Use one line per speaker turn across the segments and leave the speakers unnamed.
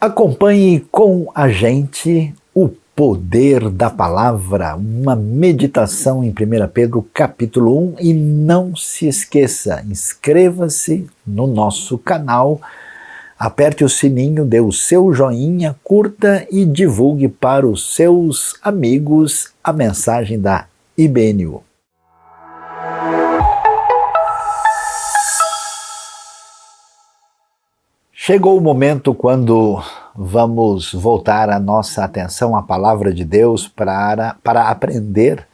Acompanhe com a gente o poder da palavra, uma meditação em 1 Pedro capítulo 1 e não se esqueça, inscreva-se no nosso canal, aperte o sininho, dê o seu joinha, curta e divulgue para os seus amigos a mensagem da IBNU. Chegou o momento quando vamos voltar a nossa atenção à palavra de Deus para aprender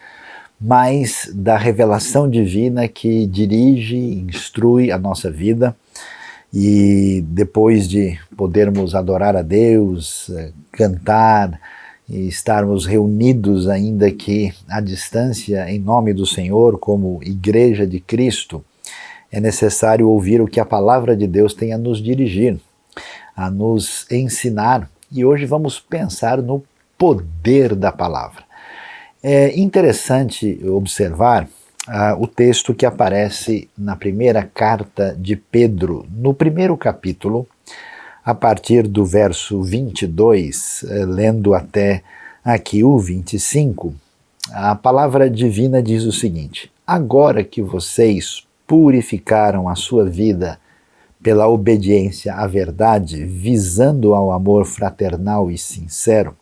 mais da revelação divina que dirige e instrui a nossa vida. E depois de podermos adorar a Deus, cantar e estarmos reunidos ainda que à distância em nome do Senhor como Igreja de Cristo, é necessário ouvir o que a palavra de Deus tem a nos dirigir, a nos ensinar, e hoje vamos pensar no poder da palavra. É interessante observar o texto que aparece na primeira carta de Pedro, no primeiro capítulo, a partir do verso 22, lendo até aqui o 25, a palavra divina diz o seguinte: agora que vocês purificaram a sua vida pela obediência à verdade, visando ao amor fraternal e sincero,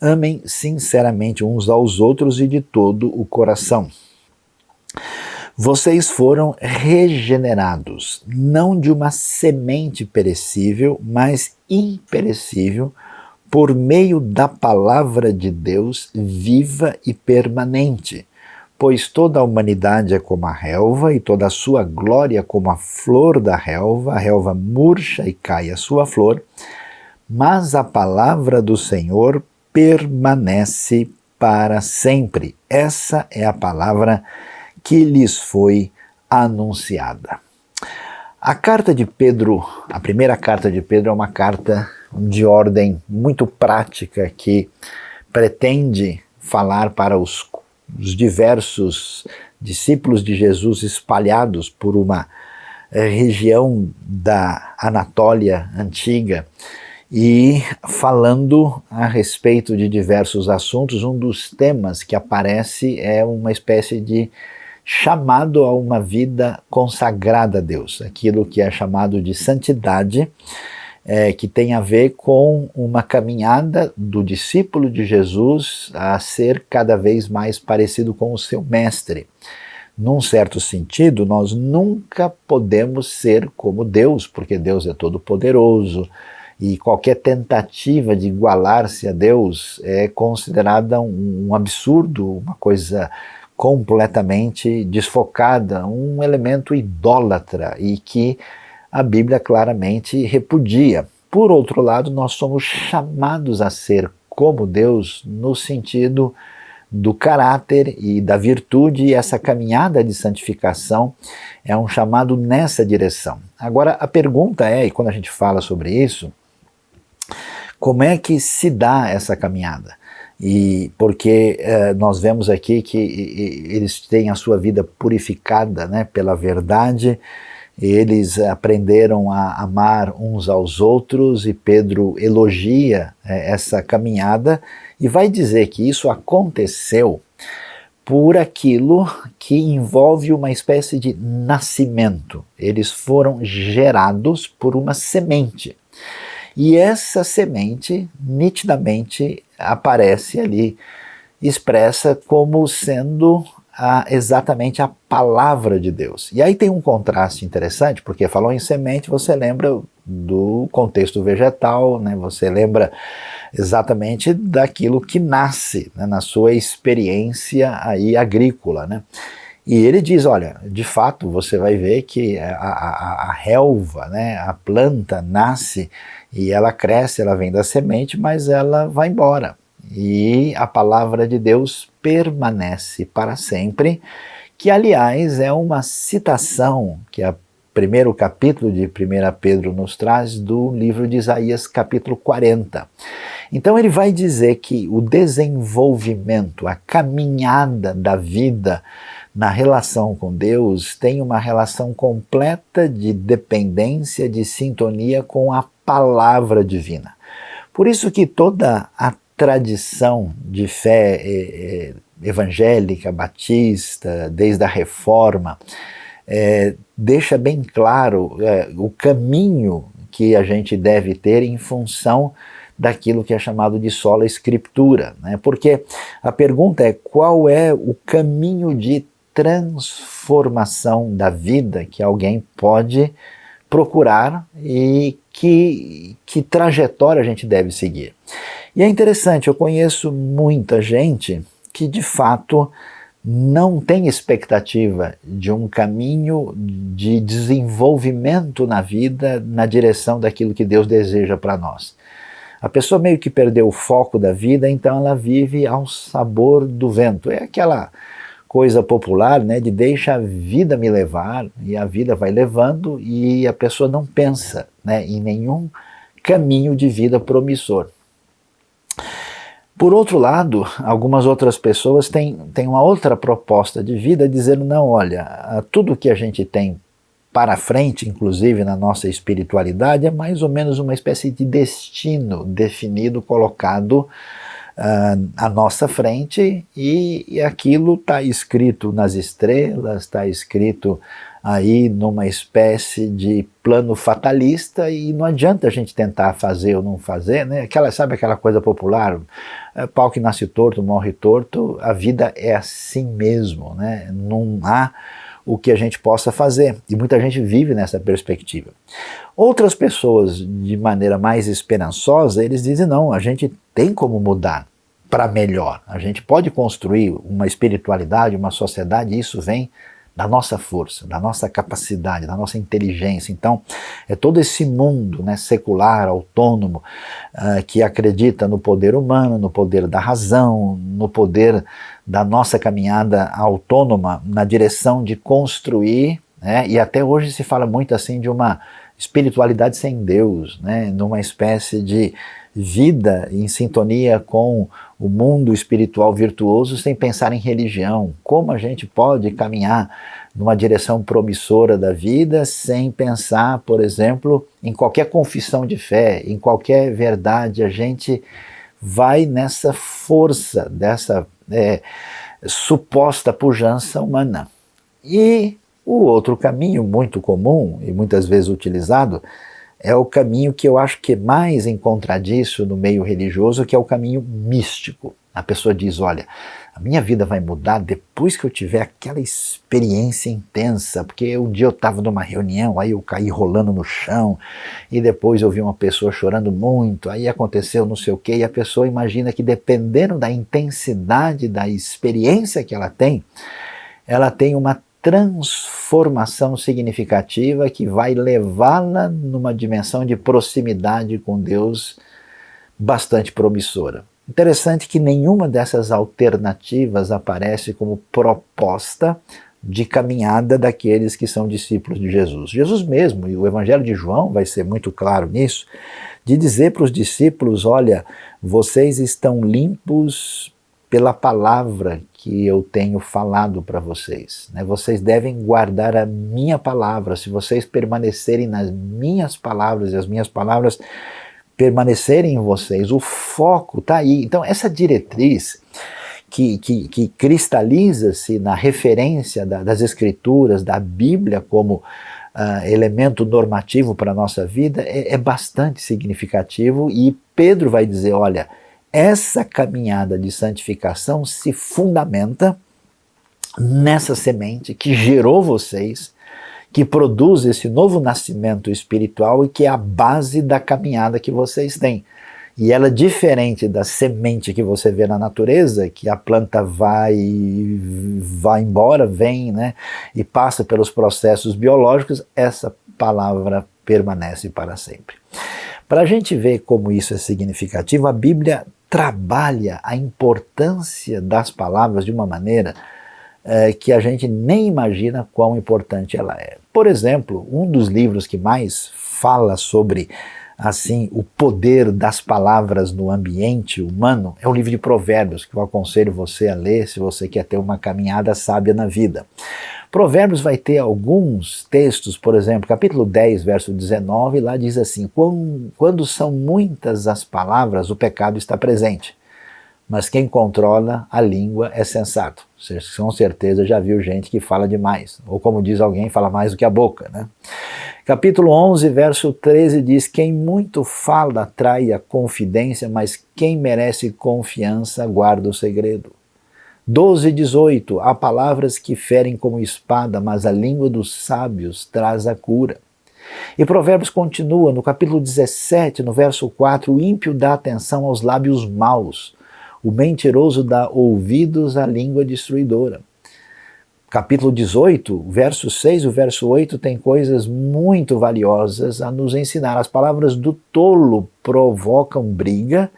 amem sinceramente uns aos outros e de todo o coração. Vocês foram regenerados, não de uma semente perecível, mas imperecível, por meio da palavra de Deus viva e permanente. Pois toda a humanidade é como a relva, e toda a sua glória como a flor da relva. A relva murcha e cai a sua flor, mas a palavra do Senhor permanece para sempre. Essa é a palavra que lhes foi anunciada. A carta de Pedro, a primeira carta de Pedro, é uma carta de ordem muito prática que pretende falar para os diversos discípulos de Jesus espalhados por uma região da Anatólia antiga e falando a respeito de diversos assuntos. Um dos temas que aparece é uma espécie de chamado a uma vida consagrada a Deus, aquilo que é chamado de santidade, que tem a ver com uma caminhada do discípulo de Jesus a ser cada vez mais parecido com o seu mestre. Num certo sentido, nós nunca podemos ser como Deus, porque Deus é todo-poderoso, e qualquer tentativa de igualar-se a Deus é considerada um absurdo, uma coisa completamente desfocada, um elemento idólatra e que a Bíblia claramente repudia. Por outro lado, nós somos chamados a ser como Deus no sentido do caráter e da virtude, e essa caminhada de santificação é um chamado nessa direção. Agora, a pergunta é, e quando a gente fala sobre isso, como é que se dá essa caminhada? E porque nós vemos aqui que eles têm a sua vida purificada, né, pela verdade. Eles aprenderam a amar uns aos outros, e Pedro elogia essa caminhada e vai dizer que isso aconteceu por aquilo que envolve uma espécie de nascimento. Eles foram gerados por uma semente. E essa semente nitidamente aparece ali, expressa como sendo exatamente a palavra de Deus. E aí tem um contraste interessante, porque falou em semente, você lembra do contexto vegetal, né? Você lembra exatamente daquilo que nasce, né, na sua experiência aí agrícola, né? E ele diz, olha, de fato você vai ver que a relva, né, a planta nasce e ela cresce, ela vem da semente, mas ela vai embora. E a palavra de Deus permanece para sempre, que aliás é uma citação que o primeiro capítulo de 1 Pedro nos traz do livro de Isaías capítulo 40. Então ele vai dizer que o desenvolvimento, a caminhada da vida na relação com Deus tem uma relação completa de dependência, de sintonia com a palavra divina. Por isso que toda a tradição de fé evangélica, batista, desde a Reforma, deixa bem claro o caminho que a gente deve ter em função daquilo que é chamado de sola escritura, né? Porque a pergunta é: qual é o caminho de transformação da vida que alguém pode procurar e que trajetória a gente deve seguir? E é interessante, eu conheço muita gente que de fato não tem expectativa de um caminho de desenvolvimento na vida na direção daquilo que Deus deseja para nós. A pessoa meio que perdeu o foco da vida, então ela vive ao sabor do vento. É aquela coisa popular, né, de deixa a vida me levar, e a vida vai levando e a pessoa não pensa, né, em nenhum caminho de vida promissor. Por outro lado, algumas outras pessoas têm uma outra proposta de vida, dizendo: não, olha, tudo que a gente tem para frente, inclusive na nossa espiritualidade, é mais ou menos uma espécie de destino definido, colocado à nossa frente, e aquilo está escrito nas estrelas, está escrito aí numa espécie de plano fatalista, e não adianta a gente tentar fazer ou não fazer, né? Sabe aquela coisa popular, pau que nasce torto, morre torto, a vida é assim mesmo, né? Não há o que a gente possa fazer, e muita gente vive nessa perspectiva. Outras pessoas, de maneira mais esperançosa, eles dizem: não, a gente tem como mudar para melhor, a gente pode construir uma espiritualidade, uma sociedade, e isso vem da nossa força, da nossa capacidade, da nossa inteligência. Então, é todo esse mundo, né, secular, autônomo, que acredita no poder humano, no poder da razão, no poder da nossa caminhada autônoma na direção de construir, né, e até hoje se fala muito assim de uma espiritualidade sem Deus, né, numa espécie de vida em sintonia com o mundo espiritual virtuoso sem pensar em religião. Como a gente pode caminhar numa direção promissora da vida sem pensar, por exemplo, em qualquer confissão de fé, em qualquer verdade? A gente vai nessa força dessa suposta pujança humana. E o outro caminho muito comum e muitas vezes utilizado é o caminho que eu acho que é mais encontradiço no meio religioso, que é o caminho místico. A pessoa diz: olha, a minha vida vai mudar depois que eu tiver aquela experiência intensa, porque um dia eu estava numa reunião, aí eu caí rolando no chão, e depois eu vi uma pessoa chorando muito, aí aconteceu não sei o quê, e a pessoa imagina que, dependendo da intensidade da experiência que ela tem uma transformação significativa que vai levá-la numa dimensão de proximidade com Deus bastante promissora. Interessante que nenhuma dessas alternativas aparece como proposta de caminhada daqueles que são discípulos de Jesus. Jesus mesmo, e o Evangelho de João vai ser muito claro nisso, de dizer para os discípulos: olha, vocês estão limpos pela palavra que eu tenho falado para vocês, né? Vocês devem guardar a minha palavra. Se vocês permanecerem nas minhas palavras e as minhas palavras permanecerem em vocês, o foco está aí. Então, essa diretriz que cristaliza-se na referência das Escrituras, da Bíblia como elemento normativo para a nossa vida, é bastante significativo, e Pedro vai dizer: olha, essa caminhada de santificação se fundamenta nessa semente que gerou vocês, que produz esse novo nascimento espiritual e que é a base da caminhada que vocês têm. E ela é diferente da semente que você vê na natureza, que a planta vai embora, vem, né, e passa pelos processos biológicos. Essa palavra permanece para sempre. Para a gente ver como isso é significativo, a Bíblia trabalha a importância das palavras de uma maneira que a gente nem imagina quão importante ela é. Por exemplo, um dos livros que mais fala sobre assim o poder das palavras no ambiente humano é o livro de Provérbios, que eu aconselho você a ler se você quer ter uma caminhada sábia na vida. Provérbios vai ter alguns textos, por exemplo, capítulo 10, verso 19, lá diz assim: quando são muitas as palavras, o pecado está presente, mas quem controla a língua é sensato. Você com certeza já viu gente que fala demais, ou como diz alguém, fala mais do que a boca, né? Capítulo 11, verso 13 diz: quem muito fala atrai a confidência, mas quem merece confiança guarda o segredo. 12, 18, há palavras que ferem como espada, mas a língua dos sábios traz a cura. E Provérbios continua, no capítulo 17, no verso 4, o ímpio dá atenção aos lábios maus, o mentiroso dá ouvidos à língua destruidora. Capítulo 18, verso 6 e o verso 8 tem coisas muito valiosas a nos ensinar. As palavras do tolo provocam briga,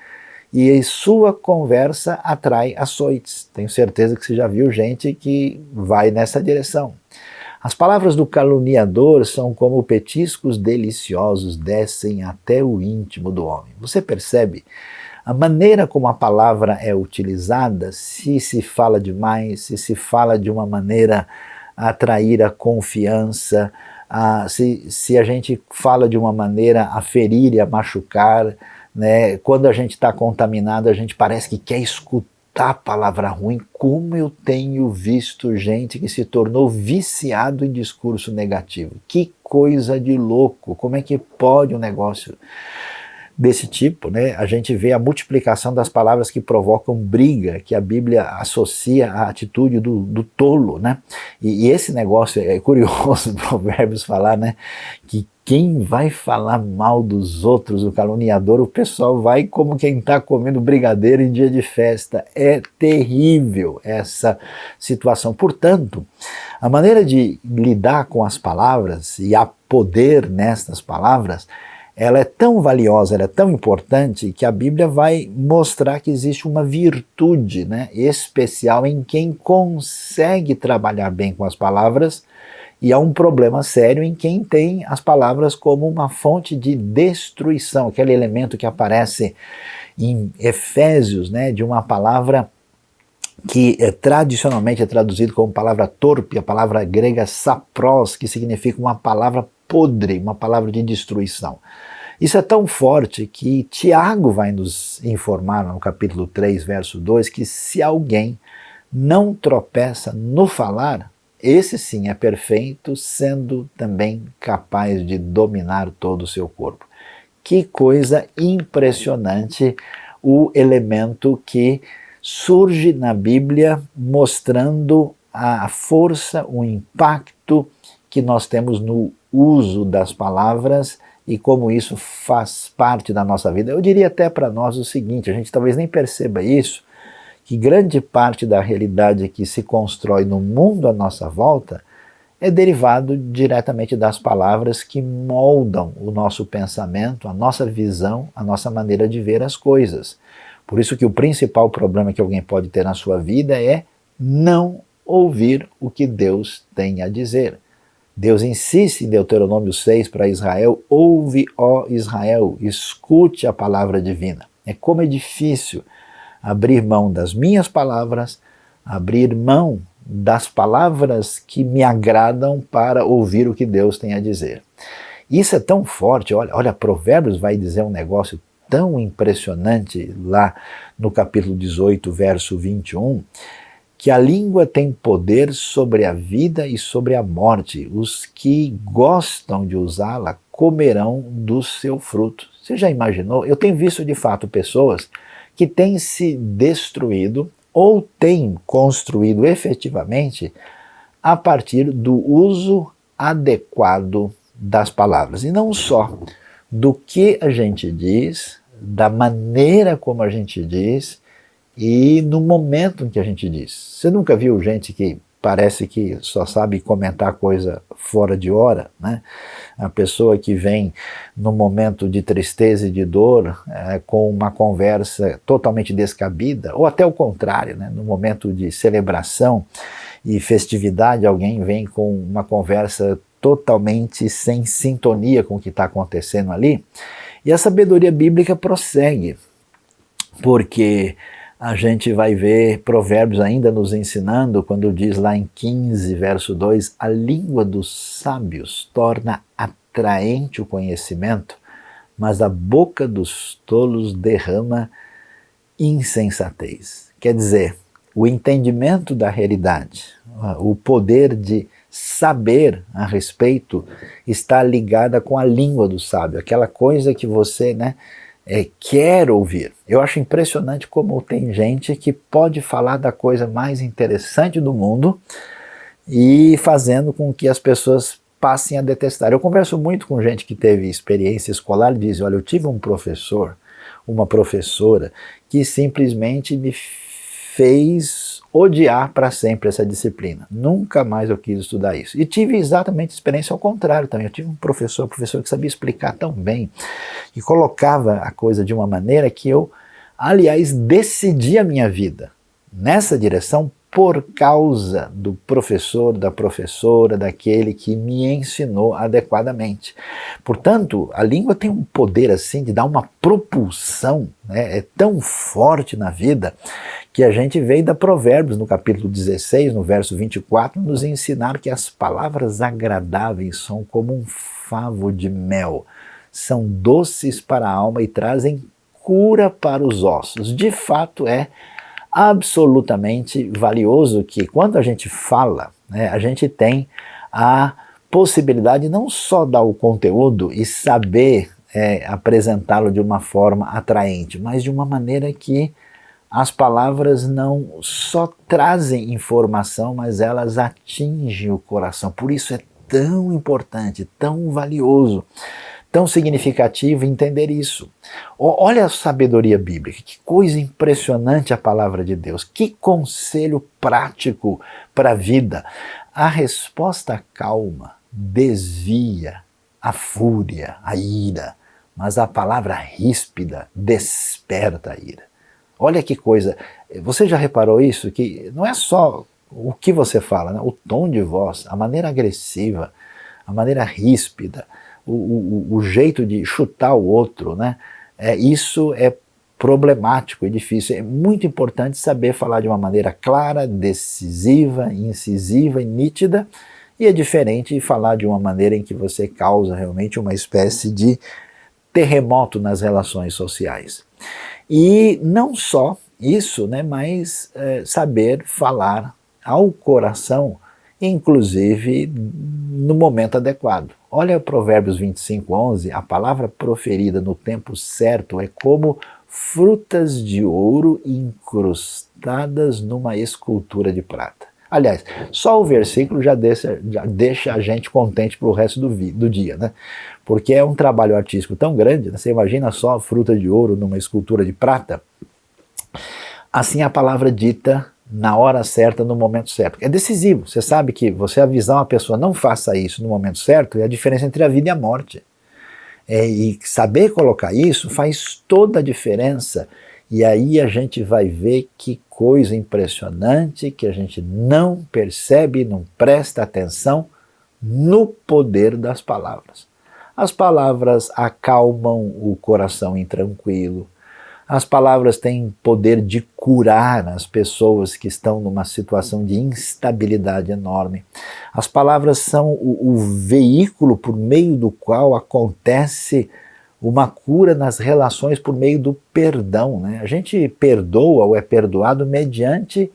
e em sua conversa atrai açoites. Tenho certeza que você já viu gente que vai nessa direção. As palavras do caluniador são como petiscos deliciosos, descem até o íntimo do homem. Você percebe a maneira como a palavra é utilizada, se se fala demais, se se fala de uma maneira a atrair a confiança, se a gente fala de uma maneira a ferir e a machucar, né? Quando a gente está contaminado, a gente parece que quer escutar a palavra ruim. Como eu tenho visto gente que se tornou viciado em discurso negativo. Que coisa de louco! Como é que pode um negócio desse tipo, né? A gente vê a multiplicação das palavras que provocam briga, que a Bíblia associa à atitude do tolo, né? E esse negócio é curioso, Provérbios falar, né? Que quem vai falar mal dos outros, o caluniador, o pessoal vai como quem está comendo brigadeiro em dia de festa. É terrível essa situação. Portanto, a maneira de lidar com as palavras, e há poder nestas palavras, ela é tão valiosa, ela é tão importante, que a Bíblia vai mostrar que existe uma virtude, né, especial em quem consegue trabalhar bem com as palavras, e há um problema sério em quem tem as palavras como uma fonte de destruição, aquele elemento que aparece em Efésios, né, de uma palavra que tradicionalmente é traduzido como palavra torpe, a palavra grega sapros, que significa uma palavra podre, uma palavra de destruição. Isso é tão forte que Tiago vai nos informar no capítulo 3, verso 2, que se alguém não tropeça no falar, esse sim é perfeito, sendo também capaz de dominar todo o seu corpo. Que coisa impressionante o elemento que surge na Bíblia mostrando a força, o impacto que nós temos no uso das palavras e como isso faz parte da nossa vida. Eu diria até para nós o seguinte, a gente talvez nem perceba isso, que grande parte da realidade que se constrói no mundo à nossa volta é derivado diretamente das palavras que moldam o nosso pensamento, a nossa visão, a nossa maneira de ver as coisas. Por isso que o principal problema que alguém pode ter na sua vida é não ouvir o que Deus tem a dizer. Deus insiste em Deuteronômio 6 para Israel: ouve, ó Israel, escute a palavra divina. Como é difícil abrir mão das minhas palavras, abrir mão das palavras que me agradam para ouvir o que Deus tem a dizer. Isso é tão forte, olha, Provérbios vai dizer um negócio tão impressionante lá no capítulo 18, verso 21, que a língua tem poder sobre a vida e sobre a morte. Os que gostam de usá-la comerão do seu fruto. Você já imaginou? Eu tenho visto de fato pessoas que têm se destruído ou têm construído efetivamente a partir do uso adequado das palavras. E não só do que a gente diz, da maneira como a gente diz e no momento em que a gente diz. Você nunca viu gente que parece que só sabe comentar coisa fora de hora, né? A pessoa que vem no momento de tristeza e de dor com uma conversa totalmente descabida, ou até o contrário, né? No momento de celebração e festividade, alguém vem com uma conversa totalmente sem sintonia com o que está acontecendo ali. E a sabedoria bíblica prossegue, porque A gente vai ver Provérbios ainda nos ensinando, quando diz lá em 15, verso 2, a língua dos sábios torna atraente o conhecimento, mas a boca dos tolos derrama insensatez. Quer dizer, o entendimento da realidade, o poder de saber a respeito está ligada com a língua do sábio, aquela coisa que você, quer ouvir. Eu acho impressionante como tem gente que pode falar da coisa mais interessante do mundo e fazendo com que as pessoas passem a detestar. Eu converso muito com gente que teve experiência escolar e diz, olha, eu tive um professor, uma professora, que simplesmente me fez odiar para sempre essa disciplina. Nunca mais eu quis estudar isso. E tive exatamente experiência ao contrário também. Eu tive um professor que sabia explicar tão bem e colocava a coisa de uma maneira que eu, aliás, decidi a minha vida nessa direção por causa do professor, da professora, daquele que me ensinou adequadamente. Portanto, a língua tem um poder assim de dar uma propulsão, é tão forte na vida, que a gente veio da Provérbios, no capítulo 16, no verso 24, nos ensinar que as palavras agradáveis são como um favo de mel, são doces para a alma e trazem cura para os ossos. De fato, é absolutamente valioso que quando a gente fala, a gente tem a possibilidade não só dar o conteúdo e saber apresentá-lo de uma forma atraente, mas de uma maneira que as palavras não só trazem informação, mas elas atingem o coração. Por isso é tão importante, tão valioso, tão significativo entender isso. Olha a sabedoria bíblica, que coisa impressionante a palavra de Deus, que conselho prático para a vida. A resposta calma desvia a fúria, a ira, mas a palavra ríspida desperta a ira. Olha que coisa, você já reparou isso? Que não é só o que você fala, o tom de voz, a maneira agressiva, a maneira ríspida, o jeito de chutar o outro, isso é problemático e difícil. É muito importante saber falar de uma maneira clara, decisiva, incisiva e nítida, e é diferente de falar de uma maneira em que você causa realmente uma espécie de terremoto nas relações sociais. E não só isso, mas saber falar ao coração, inclusive no momento adequado. Olha Provérbios 25:11, a palavra proferida no tempo certo é como frutas de ouro incrustadas numa escultura de prata. Aliás, só o versículo já deixa a gente contente para o resto do dia, porque é um trabalho artístico tão grande, você imagina só a fruta de ouro numa escultura de prata? Assim a palavra dita na hora certa, no momento certo. É decisivo, você sabe que você avisar uma pessoa não faça isso no momento certo é a diferença entre a vida e a morte. E saber colocar isso faz toda a diferença. E aí a gente vai ver que coisa impressionante que a gente não percebe, não presta atenção no poder das palavras. As palavras acalmam o coração intranquilo. As palavras têm poder de curar as pessoas que estão numa situação de instabilidade enorme. As palavras são o veículo por meio do qual acontece uma cura nas relações por meio do perdão. A gente perdoa ou é perdoado mediante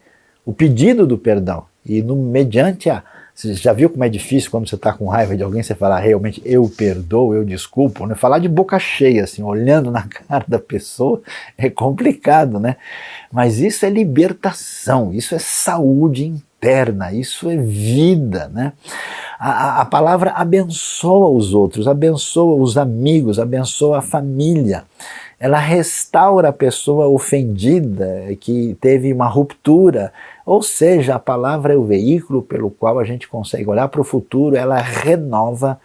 o pedido do perdão. E mediante você já viu como é difícil quando você está com raiva de alguém, você falar realmente eu perdoo, eu desculpo, Falar de boca cheia, assim, olhando na cara da pessoa é complicado, Mas isso é libertação, isso é saúde interna, isso é vida, A palavra abençoa os outros, abençoa os amigos, abençoa a família. Ela restaura a pessoa ofendida, que teve uma ruptura, ou seja, a palavra é o veículo pelo qual a gente consegue olhar para o futuro, ela renova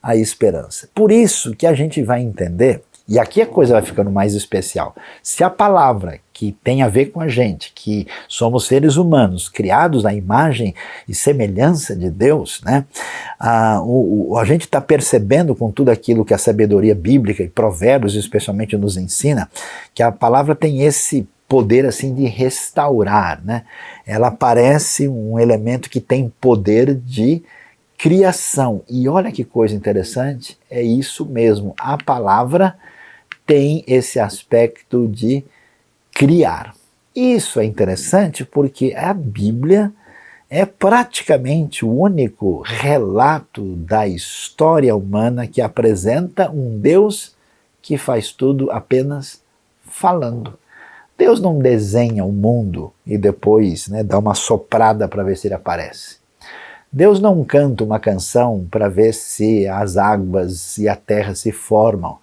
a esperança. Por isso que a gente vai entender, e aqui a coisa vai ficando mais especial, se a palavra que tem a ver com a gente, que somos seres humanos, criados à imagem e semelhança de Deus, a gente está percebendo com tudo aquilo que a sabedoria bíblica e Provérbios especialmente nos ensina, que a palavra tem esse poder assim de restaurar, né? Ela parece um elemento que tem poder de criação. E olha que coisa interessante, é isso mesmo, a palavra tem esse aspecto de criar. Isso é interessante porque a Bíblia é praticamente o único relato da história humana que apresenta um Deus que faz tudo apenas falando. Deus não desenha o mundo e depois, né, dá uma soprada para ver se ele aparece. Deus não canta uma canção para ver se as águas e a terra se formam.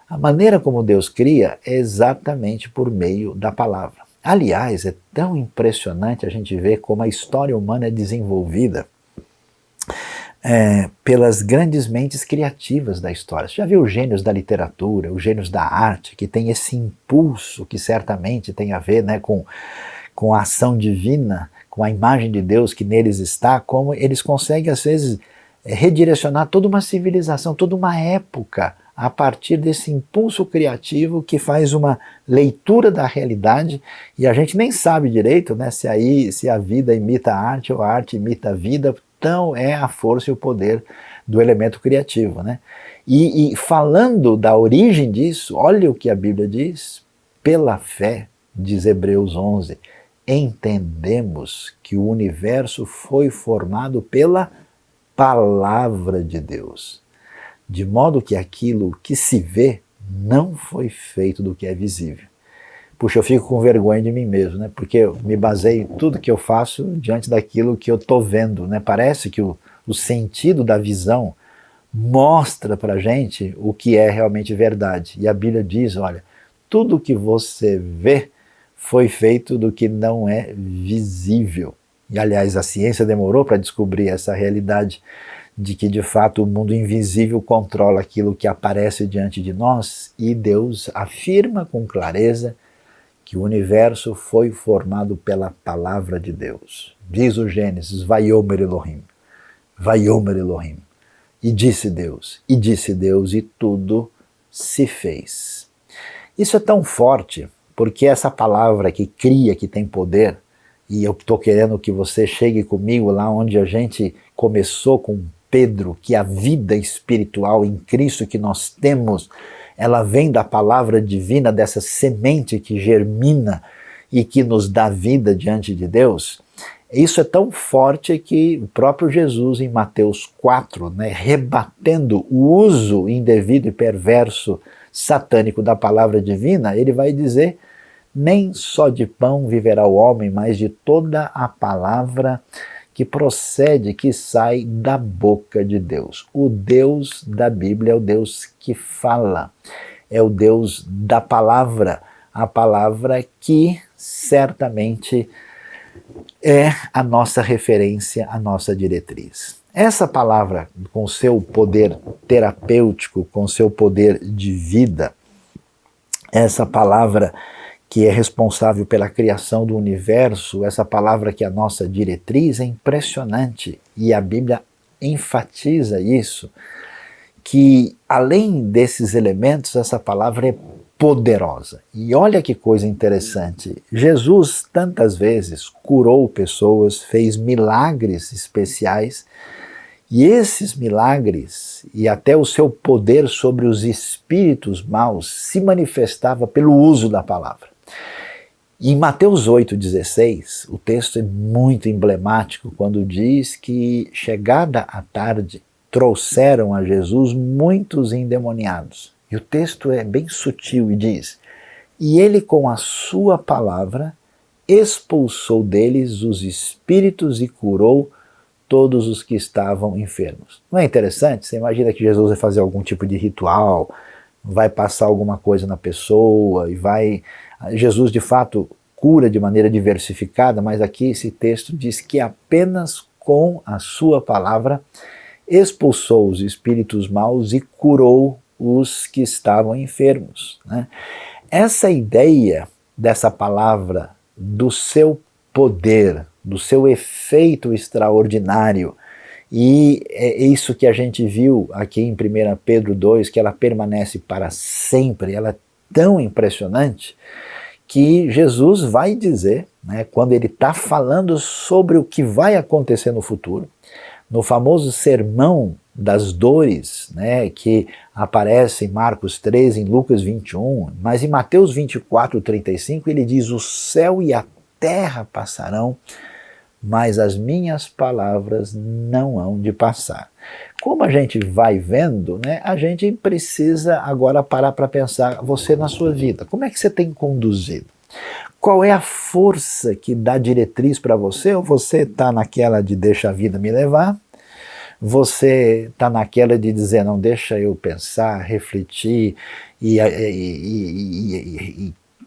A maneira como Deus cria é exatamente por meio da palavra. Aliás, é tão impressionante a gente ver como a história humana é desenvolvida pelas grandes mentes criativas da história. Você já viu os gênios da literatura, os gênios da arte, que tem esse impulso que certamente tem a ver, né, com a ação divina, com a imagem de Deus que neles está, como eles conseguem às vezes redirecionar toda uma civilização, toda uma época, a partir desse impulso criativo que faz uma leitura da realidade, e a gente nem sabe direito, né, se a vida imita a arte ou a arte imita a vida. Então é a força e o poder do elemento criativo, né? E falando da origem disso, olha o que a Bíblia diz: pela fé, diz Hebreus 11, entendemos que o universo foi formado pela palavra de Deus, de modo que aquilo que se vê não foi feito do que é visível. Puxa, eu fico com vergonha de mim mesmo, né? Porque eu me baseio em tudo que eu faço diante daquilo que eu estou vendo, né? Parece que o sentido da visão mostra para a gente o que é realmente verdade. E a Bíblia diz, olha, tudo que você vê foi feito do que não é visível. E aliás, a ciência demorou para descobrir essa realidade de que de fato o mundo invisível controla aquilo que aparece diante de nós, e Deus afirma com clareza que o universo foi formado pela palavra de Deus. Diz o Gênesis, Vaiomer Elohim, Vaiomer Elohim. E disse Deus, e tudo se fez. Isso é tão forte, porque essa palavra que cria, que tem poder, e eu estou querendo que você chegue comigo lá onde a gente começou com Pedro, que a vida espiritual em Cristo que nós temos, ela vem da palavra divina, dessa semente que germina e que nos dá vida diante de Deus. Isso é tão forte que o próprio Jesus, em Mateus 4, né, rebatendo o uso indevido e perverso satânico da palavra divina, ele vai dizer: nem só de pão viverá o homem, mas de toda a palavra que procede, que sai da boca de Deus. O Deus da Bíblia é o Deus que fala, é o Deus da palavra, a palavra que certamente é a nossa referência, a nossa diretriz. Essa palavra, com seu poder terapêutico, com seu poder de vida, essa palavra que é responsável pela criação do universo, essa palavra que é a nossa diretriz, é impressionante. E a Bíblia enfatiza isso, que além desses elementos, essa palavra é poderosa. E olha que coisa interessante, Jesus tantas vezes curou pessoas, fez milagres especiais, e esses milagres e até o seu poder sobre os espíritos maus se manifestava pelo uso da palavra. Em Mateus 8,16, o texto é muito emblemático quando diz que, chegada a tarde, trouxeram a Jesus muitos endemoniados. E o texto é bem sutil e diz: e ele com a sua palavra expulsou deles os espíritos e curou todos os que estavam enfermos. Não é interessante? Você imagina que Jesus vai fazer algum tipo de ritual, vai passar alguma coisa na pessoa, e Jesus de fato cura de maneira diversificada, mas aqui esse texto diz que apenas com a sua palavra expulsou os espíritos maus e curou os que estavam enfermos, né? Essa ideia dessa palavra, do seu poder, do seu efeito extraordinário, e é isso que a gente viu aqui em 1 Pedro 2, que ela permanece para sempre, ela é tão impressionante que Jesus vai dizer, né, quando ele está falando sobre o que vai acontecer no futuro, no famoso sermão das dores, né, que aparece em Marcos 13, em Lucas 21, mas em Mateus 24, 35, ele diz: o céu e a terra passarão, mas as minhas palavras não hão de passar. Como a gente vai vendo, né, a gente precisa agora parar para pensar, você na sua vida, como é que você tem conduzido? Qual é a força que dá diretriz para você? Ou você está naquela de deixa a vida me levar? Você está naquela de dizer, não, deixa eu pensar, refletir e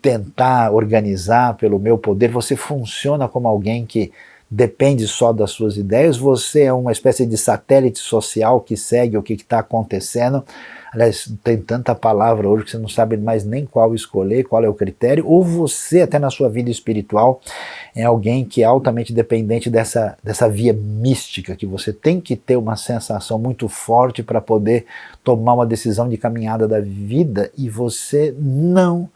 tentar organizar pelo meu poder? Você funciona como alguém que depende só das suas ideias? Você é uma espécie de satélite social que segue o que está acontecendo? Aliás, tem tanta palavra hoje que você não sabe mais nem qual escolher, qual é o critério. Ou você, até na sua vida espiritual, é alguém que é altamente dependente dessa via mística, que você tem que ter uma sensação muito forte para poder tomar uma decisão de caminhada da vida, e você não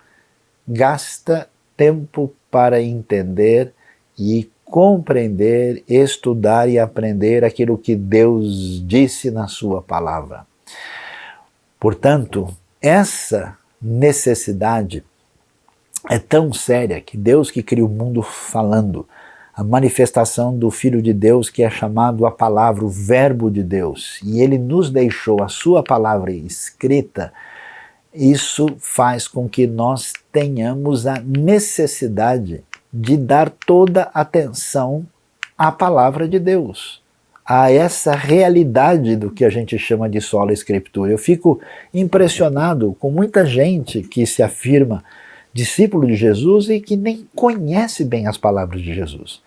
gasta tempo para entender e compreender, estudar e aprender aquilo que Deus disse na sua palavra. Portanto, essa necessidade é tão séria que Deus, que cria o mundo falando, a manifestação do Filho de Deus, que é chamado a palavra, o Verbo de Deus, e ele nos deixou a sua palavra escrita, isso faz com que nós tenhamos a necessidade de dar toda atenção à palavra de Deus, a essa realidade do que a gente chama de sola escritura. Eu fico impressionado com muita gente que se afirma discípulo de Jesus e que nem conhece bem as palavras de Jesus,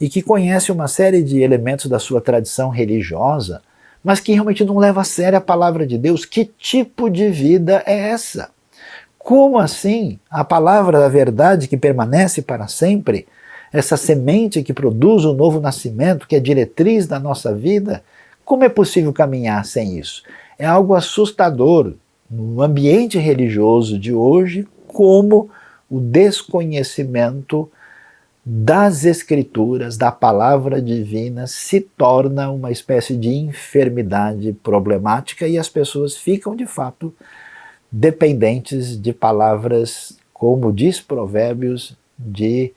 e que conhece uma série de elementos da sua tradição religiosa, mas que realmente não leva a sério a palavra de Deus. Que tipo de vida é essa? Como assim a palavra da verdade que permanece para sempre, essa semente que produz o novo nascimento, que é diretriz da nossa vida, como é possível caminhar sem isso? É algo assustador no ambiente religioso de hoje, como o desconhecimento das Escrituras, da palavra divina, se torna uma espécie de enfermidade problemática, e as pessoas ficam de fato dependentes de palavras, como diz Provérbios, de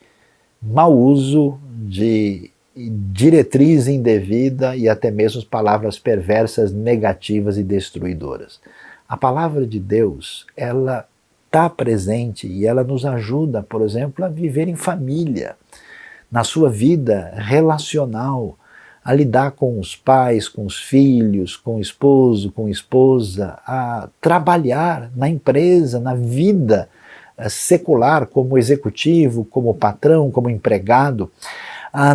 mau uso, de diretriz indevida e até mesmo palavras perversas, negativas e destruidoras. A palavra de Deus, ela está presente e ela nos ajuda, por exemplo, a viver em família, na sua vida relacional, a lidar com os pais, com os filhos, com o esposo, com a esposa, a trabalhar na empresa, na vida secular, como executivo, como patrão, como empregado,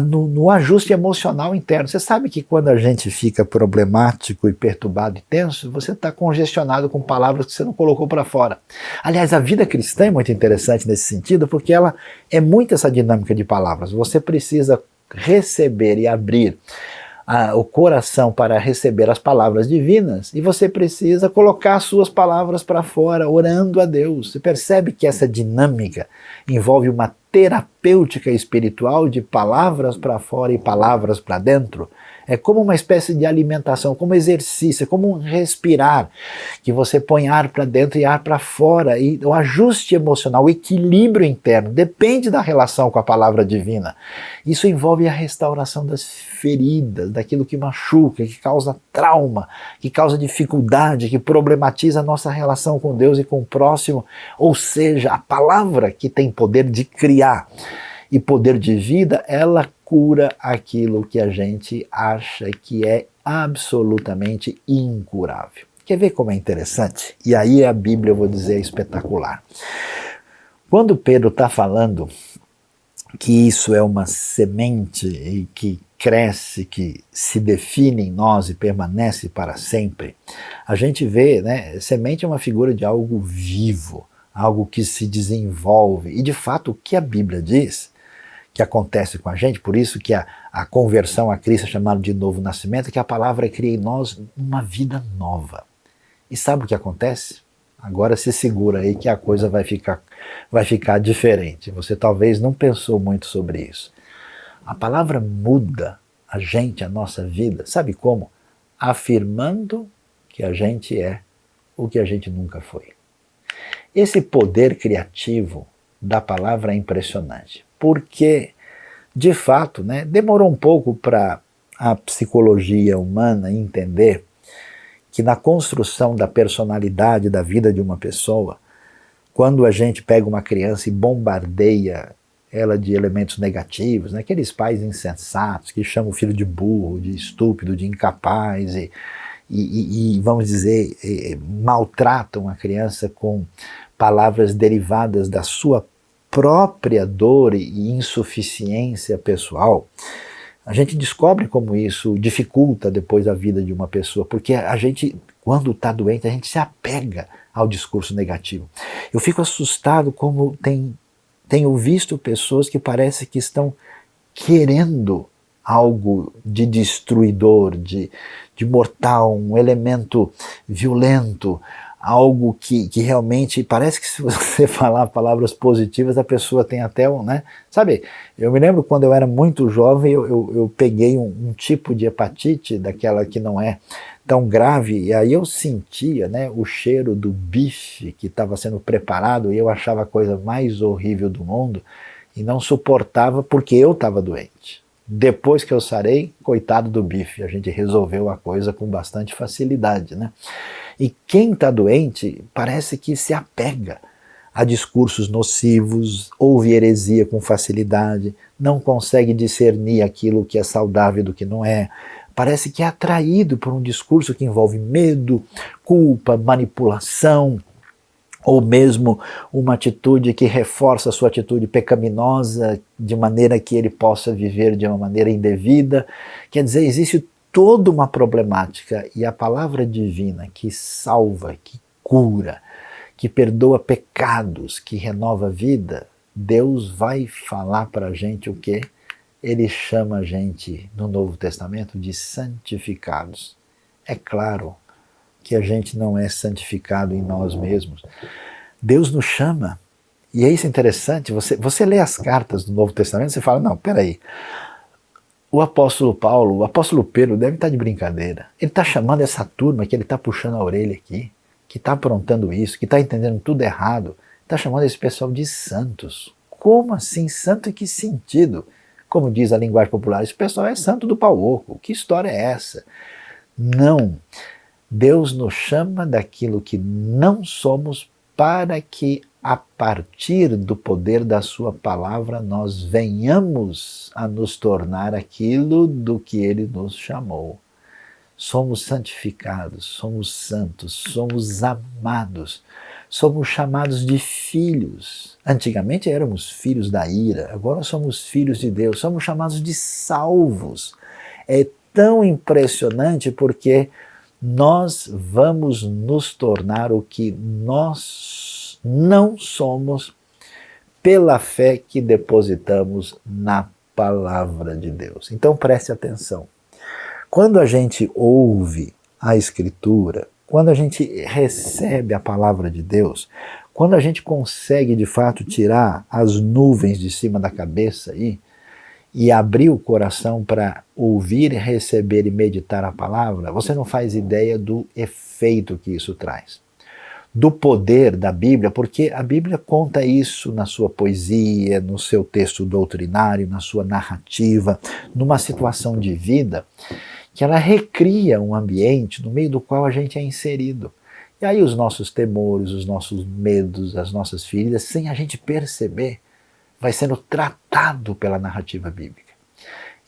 no ajuste emocional interno. Você sabe que quando a gente fica problemático e perturbado e tenso, você está congestionado com palavras que você não colocou para fora. Aliás, a vida cristã é muito interessante nesse sentido, porque ela é muito essa dinâmica de palavras. Você precisa receber e abrir o coração para receber as palavras divinas, e você precisa colocar as suas palavras para fora, orando a Deus. Você percebe que essa dinâmica envolve uma terapêutica espiritual de palavras para fora e palavras para dentro? É como uma espécie de alimentação, como exercício, como um respirar, que você põe ar para dentro e ar para fora, e o ajuste emocional, o equilíbrio interno, depende da relação com a palavra divina. Isso envolve a restauração das feridas, daquilo que machuca, que causa trauma, que causa dificuldade, que problematiza a nossa relação com Deus e com o próximo, ou seja, a palavra que tem poder de criar e poder de vida, ela cura aquilo que a gente acha que é absolutamente incurável. Quer ver como é interessante? E aí a Bíblia, eu vou dizer, é espetacular. Quando Pedro está falando que isso é uma semente e que cresce, que se define em nós e permanece para sempre, a gente vê, né, semente é uma figura de algo vivo, algo que se desenvolve, e de fato o que a Bíblia diz que acontece com a gente, por isso que a conversão a Cristo é chamada de novo nascimento, é que a palavra cria em nós uma vida nova. E sabe o que acontece? agora se segura aí que a coisa vai ficar diferente. Você talvez não pensou muito sobre isso. A palavra muda a gente, a nossa vida, sabe como? Afirmando que a gente é o que a gente nunca foi. Esse poder criativo da palavra é impressionante, porque, de fato, né, demorou um pouco para a psicologia humana entender que na construção da personalidade da vida de uma pessoa, quando a gente pega uma criança e bombardeia ela de elementos negativos, né, aqueles pais insensatos que chamam o filho de burro, de estúpido, de incapaz e vamos dizer, maltratam a criança com palavras derivadas da sua própria dor e insuficiência pessoal, a gente descobre como isso dificulta depois a vida de uma pessoa, porque a gente, quando está doente, a gente se apega ao discurso negativo. Eu fico assustado como tenho visto pessoas que parece que estão querendo algo de destruidor, de mortal, um elemento violento, algo que realmente parece que se você falar palavras positivas a pessoa tem até um, né? Sabe, eu me lembro quando eu era muito jovem eu peguei um tipo de hepatite, daquela que não é tão grave, e aí eu sentia, né, o cheiro do bife que estava sendo preparado e eu achava a coisa mais horrível do mundo e não suportava porque eu estava doente. Depois que eu sarei, coitado do bife, a gente resolveu a coisa com bastante facilidade, né? E quem está doente parece que se apega a discursos nocivos, ouve heresia com facilidade, não consegue discernir aquilo que é saudável do que não é, parece que é atraído por um discurso que envolve medo, culpa, manipulação, ou mesmo uma atitude que reforça a sua atitude pecaminosa, de maneira que ele possa viver de uma maneira indevida. Quer dizer, existe toda uma problemática, e a palavra divina que salva, que cura, que perdoa pecados, que renova a vida, Deus vai falar para a gente o quê? Ele chama a gente no Novo Testamento de santificados. É claro que a gente não é santificado em nós mesmos. Deus nos chama, e é isso interessante, você lê as cartas do Novo Testamento e você fala, não, peraí, o apóstolo Paulo, o apóstolo Pedro deve estar de brincadeira. Ele está chamando essa turma que ele está puxando a orelha aqui, que está aprontando isso, que está entendendo tudo errado, está chamando esse pessoal de santos. Como assim? Santo em que sentido? Como diz a linguagem popular, esse pessoal é santo do pau oco. Que história é essa? Não. Deus nos chama daquilo que não somos para que, a partir do poder da sua palavra, nós venhamos a nos tornar aquilo do que Ele nos chamou. Somos santificados, somos santos, somos amados, somos chamados de filhos. Antigamente éramos filhos da ira, agora somos filhos de Deus, somos chamados de salvos. É tão impressionante porque nós vamos nos tornar o que nós não somos pela fé que depositamos na palavra de Deus. Então preste atenção. Quando a gente ouve a Escritura, quando a gente recebe a palavra de Deus, quando a gente consegue de fato tirar as nuvens de cima da cabeça e abrir o coração para ouvir, receber e meditar a palavra, você não faz ideia do efeito que isso traz. Do poder da Bíblia, porque a Bíblia conta isso na sua poesia, no seu texto doutrinário, na sua narrativa, numa situação de vida, que ela recria um ambiente no meio do qual a gente é inserido. E aí os nossos temores, os nossos medos, as nossas feridas, sem a gente perceber, vai sendo tratado pela narrativa bíblica.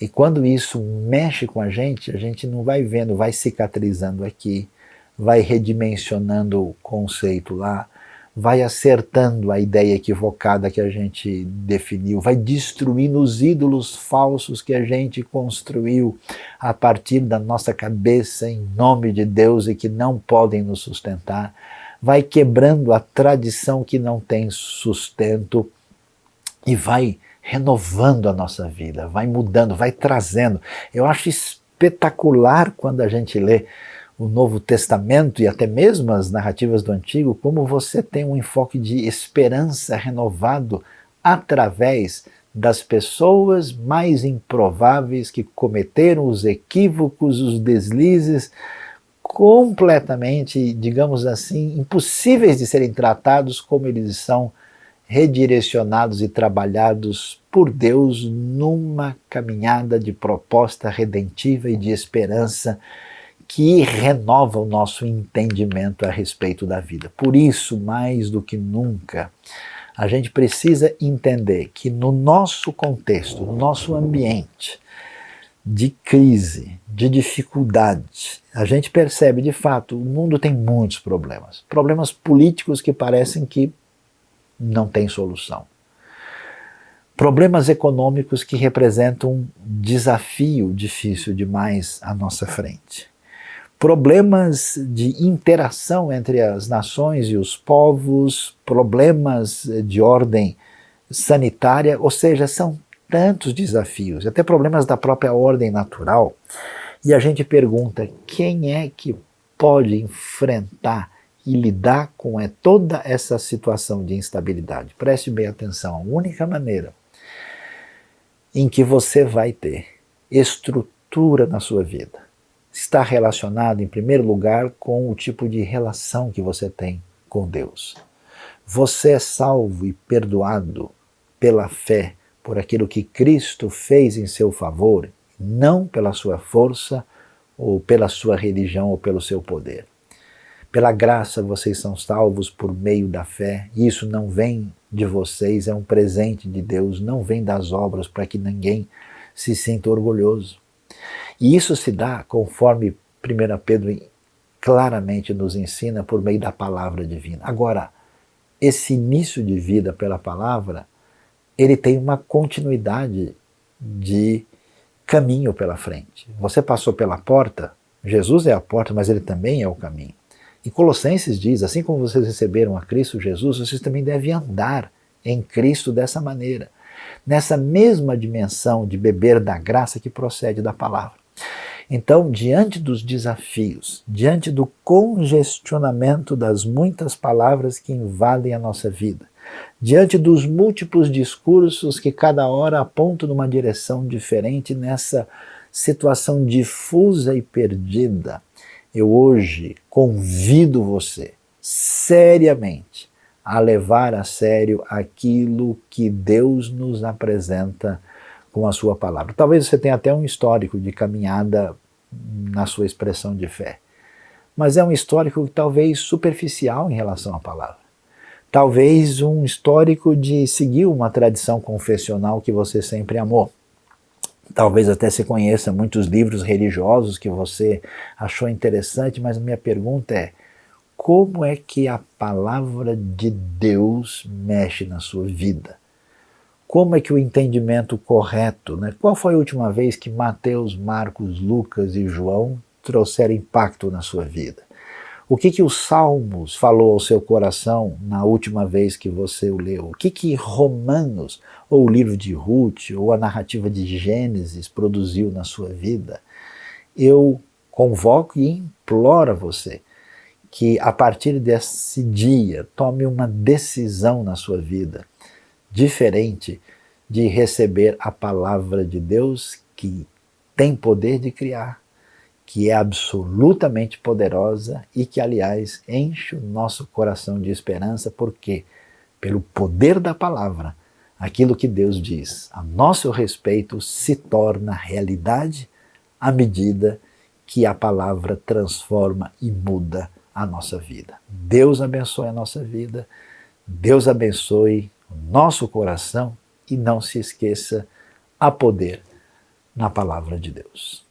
E quando isso mexe com a gente não vai vendo, vai cicatrizando aqui, vai redimensionando o conceito lá, vai acertando a ideia equivocada que a gente definiu, vai destruindo os ídolos falsos que a gente construiu a partir da nossa cabeça em nome de Deus e que não podem nos sustentar, vai quebrando a tradição que não tem sustento e vai renovando a nossa vida, vai mudando, vai trazendo. Eu acho espetacular quando a gente lê o Novo Testamento e até mesmo as narrativas do Antigo, como você tem um enfoque de esperança renovado através das pessoas mais improváveis que cometeram os equívocos, os deslizes, completamente, digamos assim, impossíveis de serem tratados como eles são redirecionados e trabalhados por Deus numa caminhada de proposta redentiva e de esperança que renova o nosso entendimento a respeito da vida. Por isso, mais do que nunca, a gente precisa entender que no nosso contexto, no nosso ambiente de crise, de dificuldade, a gente percebe de fato, o mundo tem muitos problemas. Problemas políticos que parecem que não têm solução. Problemas econômicos que representam um desafio difícil demais à nossa frente. Problemas de interação entre as nações e os povos, problemas de ordem sanitária, ou seja, são tantos desafios, até problemas da própria ordem natural, e a gente pergunta, quem é que pode enfrentar e lidar com toda essa situação de instabilidade? Preste bem atenção, a única maneira em que você vai ter estrutura na sua vida está relacionado, em primeiro lugar, com o tipo de relação que você tem com Deus. Você é salvo e perdoado pela fé, por aquilo que Cristo fez em seu favor, não pela sua força, ou pela sua religião, ou pelo seu poder. Pela graça vocês são salvos por meio da fé, e isso não vem de vocês, é um presente de Deus, não vem das obras para que ninguém se sinta orgulhoso. E isso se dá, conforme 1 Pedro claramente nos ensina, por meio da palavra divina. Agora, esse início de vida pela palavra, ele tem uma continuidade de caminho pela frente. Você passou pela porta, Jesus é a porta, mas ele também é o caminho. E Colossenses diz, assim como vocês receberam a Cristo Jesus, vocês também devem andar em Cristo dessa maneira, nessa mesma dimensão de beber da graça que procede da palavra. Então, diante dos desafios, diante do congestionamento das muitas palavras que invadem a nossa vida, diante dos múltiplos discursos que cada hora apontam numa direção diferente nessa situação difusa e perdida, eu hoje convido você seriamente a levar a sério aquilo que Deus nos apresenta com a sua palavra. Talvez você tenha até um histórico de caminhada na sua expressão de fé, mas é um histórico talvez superficial em relação à palavra. Talvez um histórico de seguir uma tradição confessional que você sempre amou. Talvez até você conheça muitos livros religiosos que você achou interessante, mas a minha pergunta é, como é que a palavra de Deus mexe na sua vida? Como é que o entendimento correto, né? Qual foi a última vez que Mateus, Marcos, Lucas e João trouxeram impacto na sua vida? O que os Salmos falou ao seu coração na última vez que você o leu? O que Romanos, ou o livro de Ruth, ou a narrativa de Gênesis produziu na sua vida? Eu convoco e imploro a você que a partir desse dia tome uma decisão na sua vida, diferente de receber a palavra de Deus que tem poder de criar, que é absolutamente poderosa e que, aliás, enche o nosso coração de esperança, porque, pelo poder da palavra, aquilo que Deus diz a nosso respeito se torna realidade à medida que a palavra transforma e muda a nossa vida. Deus abençoe a nossa vida, Deus abençoe o nosso coração e não se esqueça, há poder na palavra de Deus.